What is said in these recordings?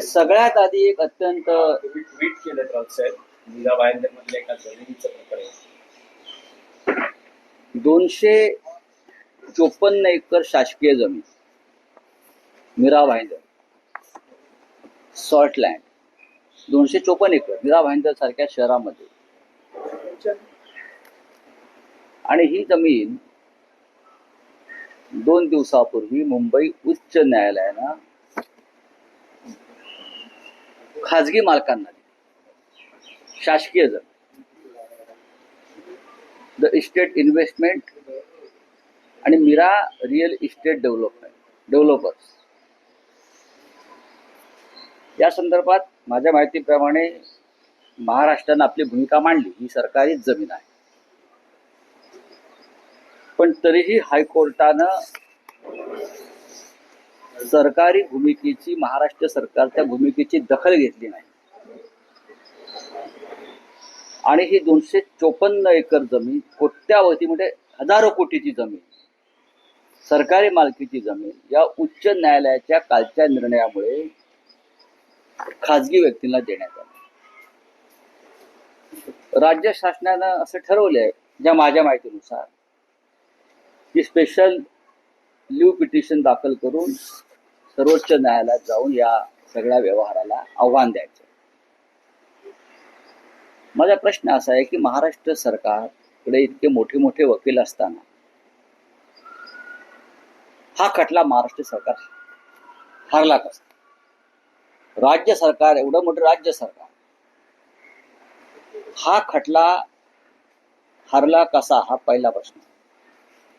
सगळ्यात आधी एक अत्यंत तुम्ही ट्विट केलं राऊत साहेब, मीरा भाईंदर मधल्या एका जमिनीचं प्रकरण 254 एकर शासकीय जमीन Mira Bhayandar salt land 254 acre Mira Bhayandar सारख्या शहरामध्ये, आणि ही जमीन 2 दिवसापूर्वी मुंबई उच्च न्यायालयानं खाजगी मालकांना दिली. शासकीय जमीन, द इस्टेट इन्व्हेस्टमेंट आणि मीरा रिअल इस्टेट डेव्हलपर्स या संदर्भात माझ्या माहितीप्रमाणे महाराष्ट्रानं आपली भूमिका मांडली. ही सरकारीच जमीन आहे, पण तरीही हायकोर्टानं सरकारी भूमिकेची, महाराष्ट्र सरकारच्या भूमिकेची दखल घेतली नाही आणि ही 254 एकर जमीन, कोट्यावधी म्हणजे हजारो कोटीची जमीन, सरकारी मालकीची जमीन या उच्च न्यायालयाच्या कालच्या निर्णयामुळे खाजगी व्यक्तींना देण्यात आली. राज्य शासनानं असं ठरवलंय, ज्या माझ्या माहितीनुसार, की स्पेशल लीव्ह पिटिशन दाखल करून सर्वोच्च न्यायालयात जाऊन या सगळ्या व्यवहाराला आव्हान द्यायचं. माझा प्रश्न असा आहे की महाराष्ट्र सरकारकडे इतके मोठे मोठे वकील असताना हा खटला महाराष्ट्र सरकार हारला कसा? राज्य सरकार, एवढं मोठं राज्य सरकार, हा खटला हारला कसा, हा पहिला प्रश्न.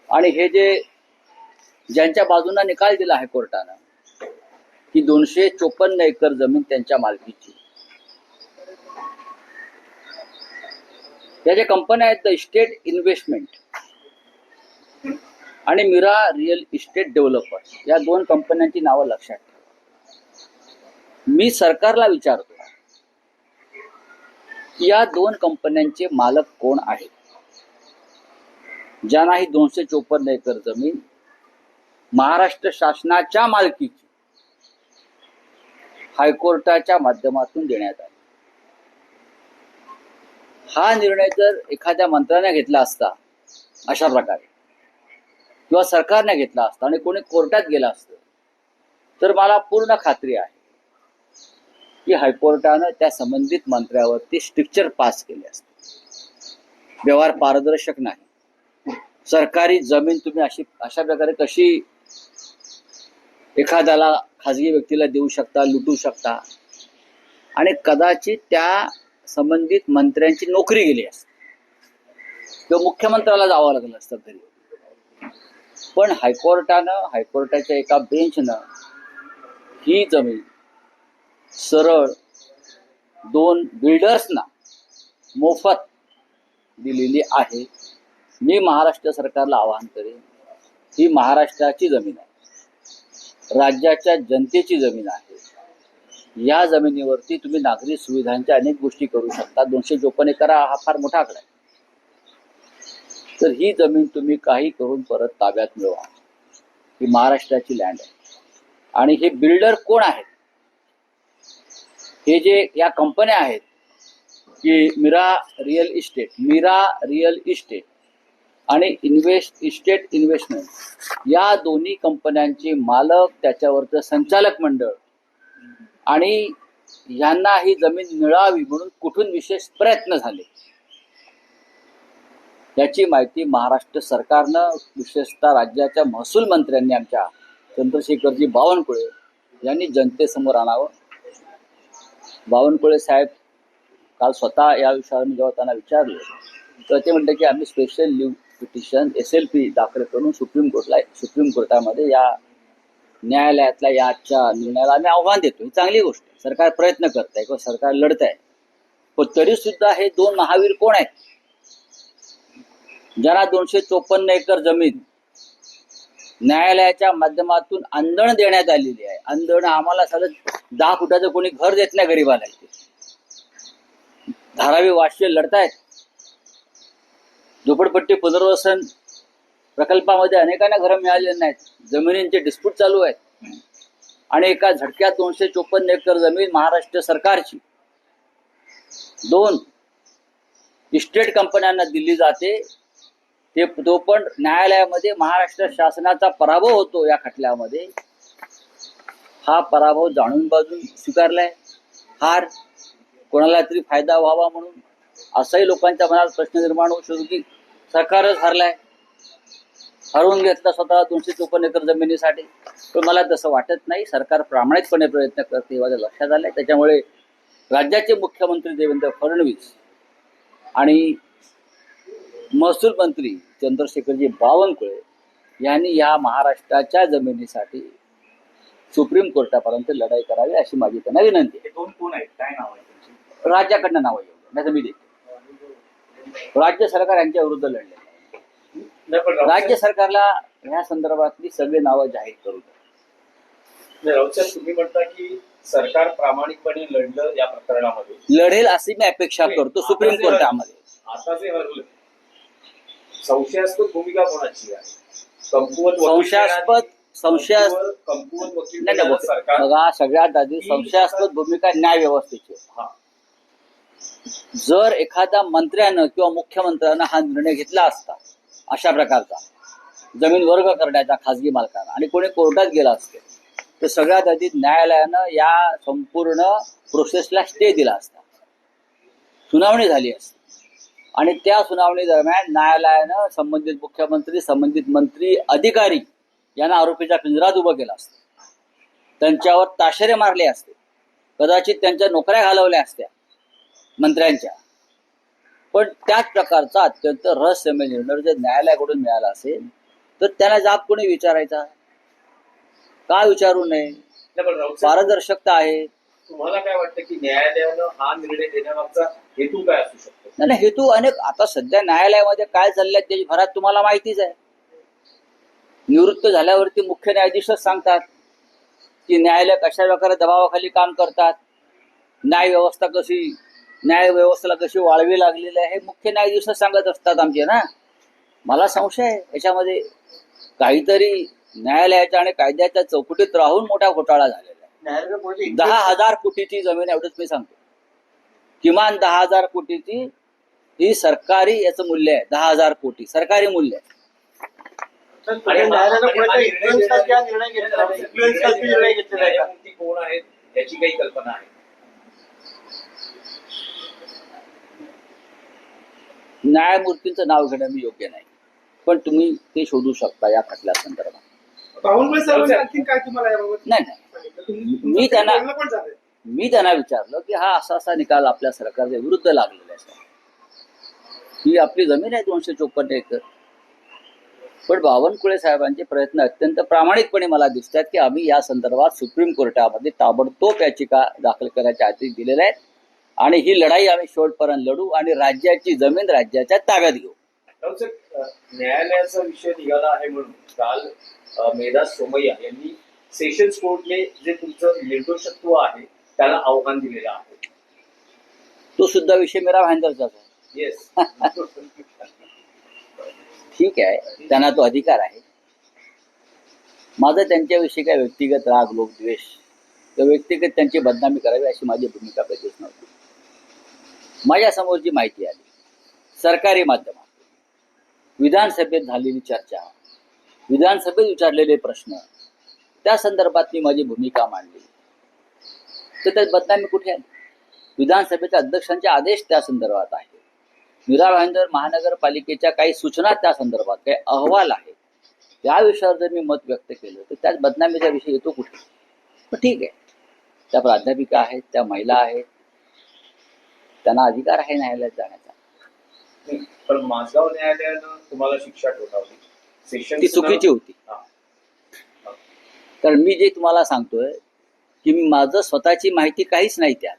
आणि हे जे ज्यांच्या बाजूने निकाल दिला हायकोर्टानं की 254 एकर जमीन त्यांच्या मालकीची, या ज्या कंपन्या आहेत, द इस्टेट इन्व्हेस्टमेंट आणि मीरा रिअल इस्टेट डेव्हलपर्स, या 2 कंपन्यांची नावं लक्षात ठेवा. मी सरकारला विचारतो की या 2 कंपन्यांचे मालक कोण आहेत, ज्यांना ही 254 एकर जमीन महाराष्ट्र शासनाच्या मालकीची हायकोर्टाच्या माध्यमातून देण्यात आली. हा निर्णय जर एखाद्या मंत्र्याने घेतला असता अशा प्रकारे, किंवा सरकारने घेतला असता आणि कोणी कोर्टात गेला असतं, तर मला पूर्ण खात्री आहे की हायकोर्टानं त्या संबंधित मंत्र्यावरती स्ट्रिक्चर पास केले असते. व्यवहार पारदर्शक नाही. सरकारी जमीन तुम्ही अशा प्रकारे कशी एखाद्याला, खाजगी व्यक्तीला देऊ शकता, लुटू शकता, आणि कदाचित त्या संबंधित मंत्र्यांची नोकरी गेली असते किंवा मुख्यमंत्र्याला जावं लागलं असतं घरी. पण हायकोर्टानं, हायकोर्टाच्या एका बेंचनं ही जमीन सरळ 2 बिल्डर्सना मोफत दिलेली आहे. मी महाराष्ट्र सरकारला आवाहन करेन, ही महाराष्ट्राची जमीन आहे, राज्याच्या जनतेची जमीन आहे. या जमिनीवरती तुम्ही नागरी सुविधांच्या अनेक गोष्टी करू शकता. 254 एकर हा फार मोठा आकडा आहे. तर ही जमीन तुम्ही काही करून परत ताब्यात मिळवा. ही महाराष्ट्राची लँड आहे. आणि हे बिल्डर कोण आहेत, हे जे या कंपन्या आहेत की मीरा रिअल इस्टेट आणि इस्टेट इन्व्हेस्टमेंट, या दोन्ही कंपन्यांचे मालक, त्याच्यावरचं संचालक मंडळ, आणि यांना ही जमीन मिळावी म्हणून कुठून विशेष प्रयत्न झाले, याची माहिती महाराष्ट्र सरकारनं, विशेषतः राज्याच्या महसूल मंत्र्यांनी, आमच्या चंद्रशेखरजी बावनकुळे यांनी जनतेसमोर आणावं. बावनकुळे साहेब काल स्वतः या विषयावर जेव्हा त्यांना विचारलं, तर ते म्हणले की आम्ही स्पेशल लीव्ह पिटिशन SLP दाखल करून सुप्रीम कोर्टामध्ये या न्यायालयातल्या या आजच्या निर्णयाला आम्ही आव्हान देतो. ही चांगली गोष्ट आहे. सरकार प्रयत्न करत आहे किंवा सरकार लढत आहे. पण तरी सुद्धा हे 2 महावीर कोण आहेत, ज्यांना 254 एकर जमीन न्यायालयाच्या माध्यमातून अंधण देण्यात आलेली आहे. अंधण आम्हाला साधं 10 फुटाचं कोणी घर देत नाही गरीबाला. धारावी वाशीय लढतायत. झोपडपट्टी पुनर्वसन प्रकल्पामध्ये अनेकांना घरं मिळालेली नाहीत. जमिनींचे डिस्प्यूट चालू आहेत. आणि एका झटक्यात 254 एकर जमीन महाराष्ट्र सरकारची 2 इस्टेट कंपन्यांना दिली जाते. तो पण न्यायालयामध्ये महाराष्ट्र शासनाचा पराभव होतो. या खटल्यामध्ये हा पराभव जाणून बाजून स्वीकारलाय. हार कोणाला तरी फायदा व्हावा म्हणून असाही लोकांच्या मनात प्रश्न निर्माण होऊ शकतो की सरकारच हरलाय, हरवून घेतला स्वतः 254 एकर जमिनीसाठी. पण मला तसं वाटत नाही. सरकार प्रामाणिकपणे प्रयत्न करते माझ्या लक्षात आलंय. त्याच्यामुळे राज्याचे मुख्यमंत्री देवेंद्र फडणवीस आणि महसूल मंत्री चंद्रशेखरजी बावनकुळे यांनी या महाराष्ट्राच्या जमिनीसाठी सुप्रीम कोर्टापर्यंत लढाई करावी अशी माझी त्यांना विनंती आहे. हे 2 कोण आहेत, काय नाव आहे त्यांची? राज्याकडनं नावं येऊ नाही तर मी देतो. राज्य सरकार यांच्या विरुद्ध लढले. नाही, पण राज्य सरकारला ह्या संदर्भातली सगळी नावं जाहीर करू द्या. राऊत साहेब, तुम्ही म्हणता की सरकार प्रामाणिकपणे लढलं या प्रकरणामध्ये, लढेल अशी मी अपेक्षा करतो सुप्रीम कोर्टामध्ये. आता जे हरलं, संशयास्पद भूमिका कोणाची आहे? कमकुवत कमकुवत वकील नाही देणारं सरकार. बघा, सगळ्यात आधी संशयास्पद भूमिका न्याय व्यवस्थेची. हा. जर एखाद्या मंत्र्यानं किंवा मुख्यमंत्र्यानं हा निर्णय घेतला असता अशा प्रकारचा जमीन वर्ग करण्याचा खासगी मालकांना आणि कोणी कोर्टात गेला असते तर सगळ्यात आधी न्यायालयानं या संपूर्ण प्रोसेसला स्टे दिला असता, सुनावणी झाली असती आणि त्या सुनावणी दरम्यान न्यायालयानं संबंधित मुख्यमंत्री, संबंधित मंत्री, अधिकारी यांना आरोपीच्या पिंजरात उभं केलं असतं, त्यांच्यावर ताशेरे मारले असते, कदाचित त्यांच्या नोकऱ्या घालवल्या असत्या मंत्र्यांच्या. पण त्याच प्रकारचा अत्यंत रहस्यमय निर्णय जर न्यायालयाकडून मिळाला असेल तर त्याला जाब कोणी विचारायचा? का विचारू नये? नाही, पण राऊत साहेब, पारदर्शकता आहे. तुम्हाला काय वाटतं की न्यायालयानं हा निर्णय देण्यामागचा हेतू काय असू शकतो? नाही, हेतू अनेक. आता सध्या न्यायालयामध्ये काय चाललंय देशभरात तुम्हाला माहितीच आहे. निवृत्त झाल्यावरती मुख्य न्यायाधीशच सांगतात की न्यायालय कशा प्रकारे दबावाखाली काम करतात, न्याय व्यवस्थेला कशी वाळवी लागलेली आहे, मुख्य न्यायाधीशच सांगत असतात आमचे ना. मला संशय आहे याच्यामध्ये काहीतरी न्यायालयाच्या आणि कायद्याच्या चौकटीत राहून मोठा घोटाळा झालेला आहे. 10,000 कोटीची जमीन, एवढंच मी सांगतो. किमान 10,000 कोटीची ही सरकारी याचं मूल्य आहे. 10,000 कोटी सरकारी मूल्य आहे. न्यायमूर्ती कोण आहेत याची काही कल्पना आहे? न्यायमूर्तींचं नाव घेणं मी योग्य नाही, पण तुम्ही ते शोधू शकता या खटल्या संदर्भात. नाही, मी त्यांना विचारलं की हा असा निकाल आपल्या सरकारच्या विरुद्ध लागलेला आहे. ही आपली जमीन आहे 254 एकर. पण बावनकुळे साहेबांचे प्रयत्न अत्यंत प्रामाणिकपणे मला दिसतात की आम्ही या संदर्भात सुप्रीम कोर्टामध्ये ताबडतोब याचिका दाखल करायचे आदेश दिलेले आहेत आणि ही लढाई आम्ही शेवटपर्यंत लढू आणि राज्याची जमीन राज्याच्या ताब्यात घेऊ. न्यायालयाचा विषय निघाला आहे म्हणून काल मेधास सोमय्या यांनी सेशन्स कोर्टने जे तुमचं निर्दोषत्व आहे त्याला आव्हान दिलेलं आहे. तो सुद्धा विषय मीरा भाईंदरचाच आहे. येस. ठीक आहे, त्यांना तो अधिकार आहे. माझं त्यांच्याविषयी काय व्यक्तिगत राग, लोकद्वेष किंवा व्यक्तिगत त्यांची बदनामी करावी अशी माझी भूमिका कधीच नव्हती. माझ्यासमोर जी माहिती आली सरकारी माध्यमात, विधानसभेत झालेली चर्चा, विधानसभेत विचारलेले प्रश्न, त्या संदर्भात मी माझी भूमिका मांडली. तर त्यात बदनामी कुठे आहे? विधानसभेच्या अध्यक्षांचे आदेश त्या संदर्भात आहे. मीरा भाईंदर महानगरपालिकेच्या काही सूचना त्या संदर्भात, काही अहवाल आहेत, त्या विषयावर जर मी मत व्यक्त केलं तर त्यात बदनामीचा विषय येतो कुठे? पण ठीक आहे, त्या प्राध्यापिका आहेत, त्या महिला आहेत, त्यांना अधिकार आहे न्यायालयात जाण्याचा. पण माझगाव न्यायालयानं तुम्हाला शिक्षा ठोठावली, ती चुकीची होती. कारण मी जे तुम्हाला सांगतोय की माझं स्वतःची माहिती काहीच नाही. त्यात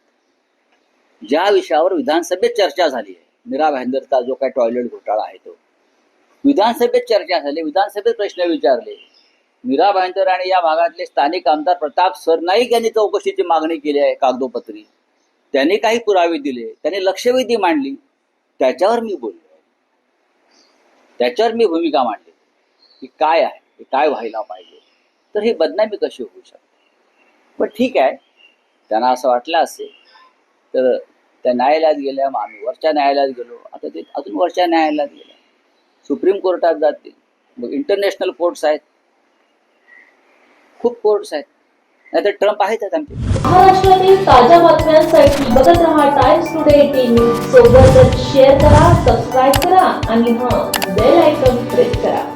ज्या विषयावर विधानसभेत चर्चा झाली आहे, मीरा भाईंदरचा जो काय टॉयलेट घोटाळा आहे तो विधानसभेत चर्चा झाली, विधानसभेत प्रश्न विचारले. मीरा भाईंदर आणि या भागातले स्थानिक आमदार प्रताप सरनाईक यांनी चौकशीची मागणी केली आहे कागदोपत्री. त्यांनी काही पुरावे दिले, त्यांनी लक्षवेधी मांडली, त्याच्यावर मी बोललो, त्याच्यावर मी भूमिका मांडली की काय आहे, काय व्हायला पाहिजे. तर ही बदनामी कशी होऊ शकते? पण ठीक आहे, त्यांना असं वाटलं असेल तर त्या न्यायालयात गेल्या, मग आम्ही वरच्या न्यायालयात गेलो, आता ते अजून वरच्या न्यायालयात गेल्या, सुप्रीम कोर्टात जातील, मग इंटरनॅशनल कोर्ट्स आहेत, खूप कोर्ट्स आहेत, नाही तर ट्रम्प आहेतच आमचे. महाराष्ट्रातील ताज्या बातम्यांसाठी बघत रहा टाइम्स टुडे टीव्ही. सोबतच शेअर करा, सबस्क्राईब करा आणि बेल आयकॉन प्रेस करा.